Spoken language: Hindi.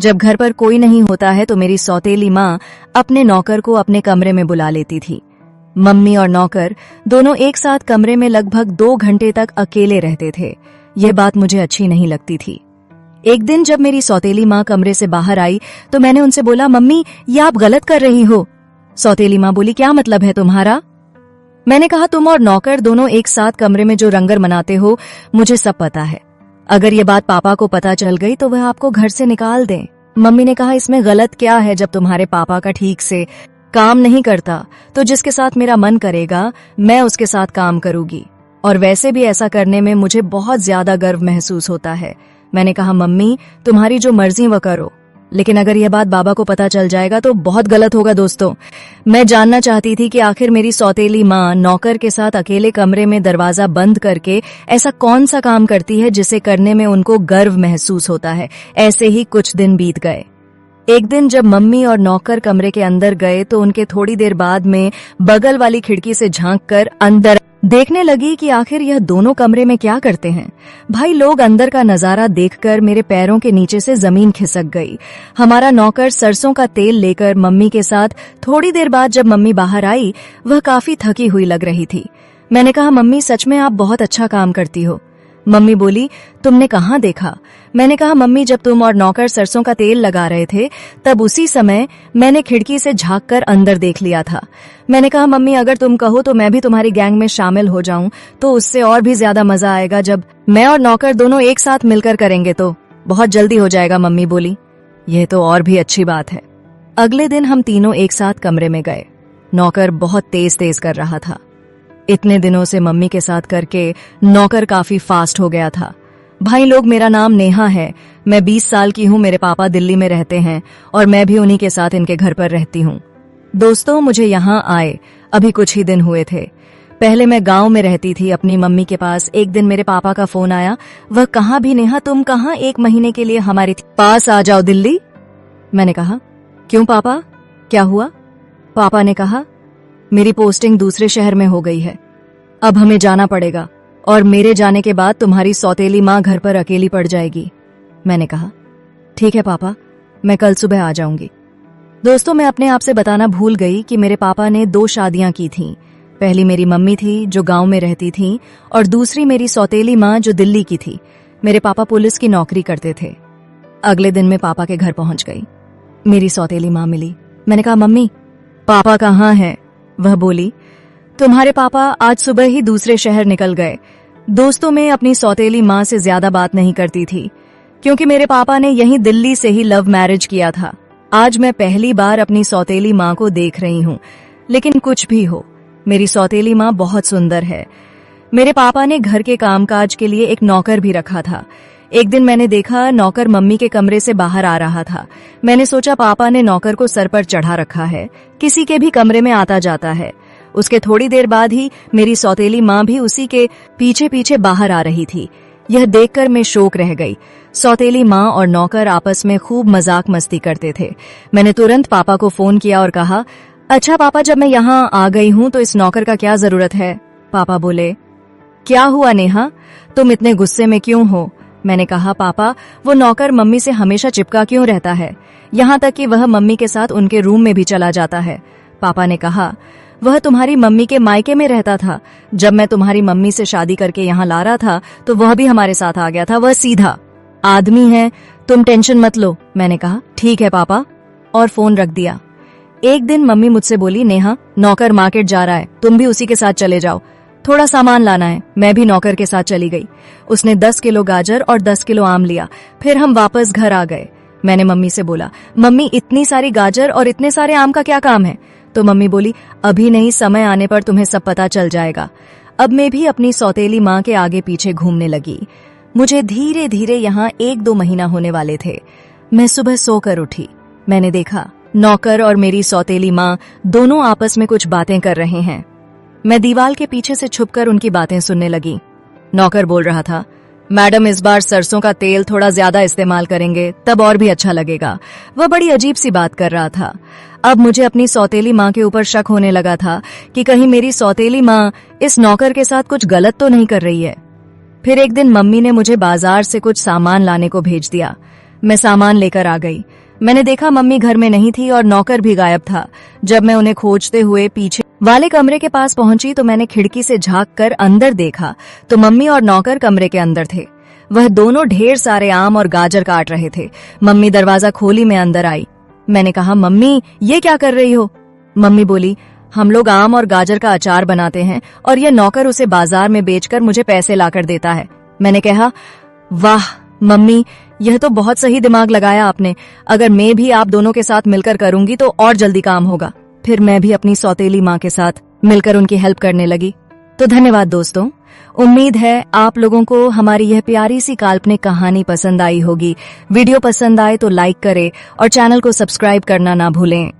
जब घर पर कोई नहीं होता है तो मेरी सौतेली माँ अपने नौकर को अपने कमरे में बुला लेती थी। मम्मी और नौकर दोनों एक साथ कमरे में लगभग 2 घंटे तक अकेले रहते थे। यह बात मुझे अच्छी नहीं लगती थी। एक दिन जब मेरी सौतेली माँ कमरे से बाहर आई तो मैंने उनसे बोला, मम्मी ये आप गलत कर रही हो। सौतेली माँ बोली, क्या मतलब है तुम्हारा? मैंने कहा, तुम और नौकर दोनों एक साथ कमरे में जो रंगर मनाते हो मुझे सब पता है। अगर ये बात पापा को पता चल गई तो वह आपको घर से निकाल दें। मम्मी ने कहा, इसमें गलत क्या है? जब तुम्हारे पापा का ठीक से काम नहीं करता तो जिसके साथ मेरा मन करेगा मैं उसके साथ काम करूंगी, और वैसे भी ऐसा करने में मुझे बहुत ज्यादा गर्व महसूस होता है। मैंने कहा, मम्मी तुम्हारी जो मर्जी वो करो, लेकिन अगर यह बात बाबा को पता चल जाएगा तो बहुत गलत होगा। दोस्तों, मैं जानना चाहती थी कि आखिर मेरी सौतेली माँ नौकर के साथ अकेले कमरे में दरवाजा बंद करके ऐसा कौन सा काम करती है जिसे करने में उनको गर्व महसूस होता है। ऐसे ही कुछ दिन बीत गए। एक दिन जब मम्मी और नौकर कमरे के अंदर गए तो उनके थोड़ी देर बाद में बगल वाली खिड़की से झांककर अंदर देखने लगी कि आखिर यह दोनों कमरे में क्या करते हैं। भाई लोग, अंदर का नजारा देखकर मेरे पैरों के नीचे से जमीन खिसक गई। हमारा नौकर सरसों का तेल लेकर मम्मी के साथ थोड़ी देर बाद जब मम्मी बाहर आई, वह काफी थकी हुई लग रही थी। मैंने कहा, मम्मी सच में आप बहुत अच्छा काम करती हो। मम्मी बोली, तुमने कहाँ देखा? मैंने कहा, मम्मी जब तुम और नौकर सरसों का तेल लगा रहे थे तब उसी समय मैंने खिड़की से झांक कर अंदर देख लिया था। मैंने कहा, मम्मी अगर तुम कहो तो मैं भी तुम्हारी गैंग में शामिल हो जाऊं तो उससे और भी ज्यादा मजा आएगा। जब मैं और नौकर दोनों एक साथ मिलकर करेंगे तो बहुत जल्दी हो जाएगा। मम्मी बोली, यह तो और भी अच्छी बात है। अगले दिन हम तीनों एक साथ कमरे में गए। नौकर बहुत तेज तेज कर रहा था। इतने दिनों से मम्मी के साथ करके नौकर काफी फास्ट हो गया था। भाई लोग, मेरा नाम नेहा है। मैं 20 साल की हूँ। मेरे पापा दिल्ली में रहते हैं और मैं भी उन्हीं के साथ इनके घर पर रहती हूँ। दोस्तों, मुझे यहाँ आए अभी कुछ ही दिन हुए थे। पहले मैं गांव में रहती थी अपनी मम्मी के पास। एक दिन मेरे पापा का फोन आया। वह, कहाँ भी नेहा, तुम कहाँ? 1 महीने के लिए हमारे पास आ जाओ दिल्ली। मैंने कहा, क्यों पापा, क्या हुआ? पापा ने कहा, मेरी पोस्टिंग दूसरे शहर में हो गई है। अब हमें जाना पड़ेगा और मेरे जाने के बाद तुम्हारी सौतेली माँ घर पर अकेली पड़ जाएगी। मैंने कहा, ठीक है पापा, मैं कल सुबह आ जाऊंगी। दोस्तों, मैं अपने आप से बताना भूल गई कि मेरे पापा ने 2 शादियां की थीं। पहली मेरी मम्मी थी जो गांव में रहती थी और दूसरी मेरी सौतेली माँ जो दिल्ली की थी। मेरे पापा पुलिस की नौकरी करते थे। अगले दिन मैं पापा के घर पहुंच गई। मेरी सौतेली माँ मिली। मैंने कहा, मम्मी पापा कहाँ हैं? वह बोली, तुम्हारे पापा आज सुबह ही दूसरे शहर निकल गए। दोस्तों, मैं अपनी सौतेली माँ से ज्यादा बात नहीं करती थी क्योंकि मेरे पापा ने यहीं दिल्ली से ही लव मैरिज किया था। आज मैं पहली बार अपनी सौतेली माँ को देख रही हूँ। लेकिन कुछ भी हो, मेरी सौतेली माँ बहुत सुंदर है। मेरे पापा ने घर के कामकाज के लिए एक नौकर भी रखा था। एक दिन मैंने देखा नौकर मम्मी के कमरे से बाहर आ रहा था। मैंने सोचा पापा ने नौकर को सर पर चढ़ा रखा है, किसी के भी कमरे में आता जाता है। उसके थोड़ी देर बाद ही मेरी सौतेली माँ भी उसी के पीछे पीछे बाहर आ रही थी। यह देखकर मैं शौक रह गई। सौतेली माँ और नौकर आपस में खूब मजाक मस्ती करते थे। मैंने तुरंत पापा को फोन किया और कहा, अच्छा पापा, जब मैं यहाँ आ गई हूँ तो इस नौकर का क्या जरूरत है? पापा बोले, क्या हुआ नेहा, तुम इतने गुस्से में क्यों हो? मैंने कहा, पापा वो नौकर मम्मी से हमेशा चिपका क्यों रहता है, यहाँ तक कि वह मम्मी के साथ उनके रूम में भी चला जाता है। पापा ने कहा, वह तुम्हारी मम्मी के मायके में रहता था। जब मैं तुम्हारी मम्मी से शादी करके यहाँ ला रहा था तो वह भी हमारे साथ आ गया था। वह सीधा आदमी है, तुम टेंशन मत लो। मैंने कहा, ठीक है पापा, और फोन रख दिया। एक दिन मम्मी मुझसे बोली, नेहा नौकर मार्केट जा रहा है, तुम भी उसी के साथ चले जाओ, थोड़ा सामान लाना है। मैं भी नौकर के साथ चली गई। उसने 10 किलो गाजर और 10 किलो आम लिया। फिर हम वापस घर आ गए। मैंने मम्मी से बोला, मम्मी इतनी सारी गाजर और इतने सारे आम का क्या काम है? तो मम्मी बोली, अभी नहीं, समय आने पर तुम्हें सब पता चल जाएगा। अब मैं भी अपनी सौतेली माँ के आगे पीछे घूमने लगी। मुझे धीरे धीरे यहाँ 1-2 महीना होने वाले थे। मैं सुबह सोकर उठी। मैंने देखा नौकर और मेरी सौतेली माँ दोनों आपस में कुछ बातें कर रहे हैं। मैं दीवार के पीछे से छुपकर उनकी बातें सुनने लगी। नौकर बोल रहा था, मैडम इस बार सरसों का तेल थोड़ा ज्यादा इस्तेमाल करेंगे तब और भी अच्छा लगेगा। वह बड़ी अजीब सी बात कर रहा था। अब मुझे अपनी सौतेली माँ के ऊपर शक होने लगा था कि कहीं मेरी सौतेली माँ इस नौकर के साथ कुछ गलत तो नहीं कर रही है। फिर एक दिन मम्मी ने मुझे बाजार से कुछ सामान लाने को भेज दिया। मैं सामान लेकर आ गई। मैंने देखा मम्मी घर में नहीं थी और नौकर भी गायब था। जब मैं उन्हें खोजते हुए पीछे वाले कमरे के पास पहुंची तो मैंने खिड़की से झांक कर अंदर देखा तो मम्मी और नौकर कमरे के अंदर थे। वह दोनों ढेर सारे आम और गाजर काट रहे थे। मम्मी दरवाजा खोली में अंदर आई। मैंने कहा, मम्मी ये क्या कर रही हो? मम्मी बोली, हम लोग आम और गाजर का अचार बनाते हैं और यह नौकर उसे बाजार में बेचकर मुझे पैसे लाकर देता है। मैंने कहा, वाह मम्मी, यह तो बहुत सही दिमाग लगाया आपने। अगर मैं भी आप दोनों के साथ मिलकर करूंगी तो और जल्दी काम होगा। फिर मैं भी अपनी सौतेली माँ के साथ मिलकर उनकी हेल्प करने लगी। तो धन्यवाद दोस्तों। उम्मीद है आप लोगों को हमारी यह प्यारी सी काल्पनिक कहानी पसंद आई होगी। वीडियो पसंद आए तो लाइक करें और चैनल को सब्सक्राइब करना ना भूलें।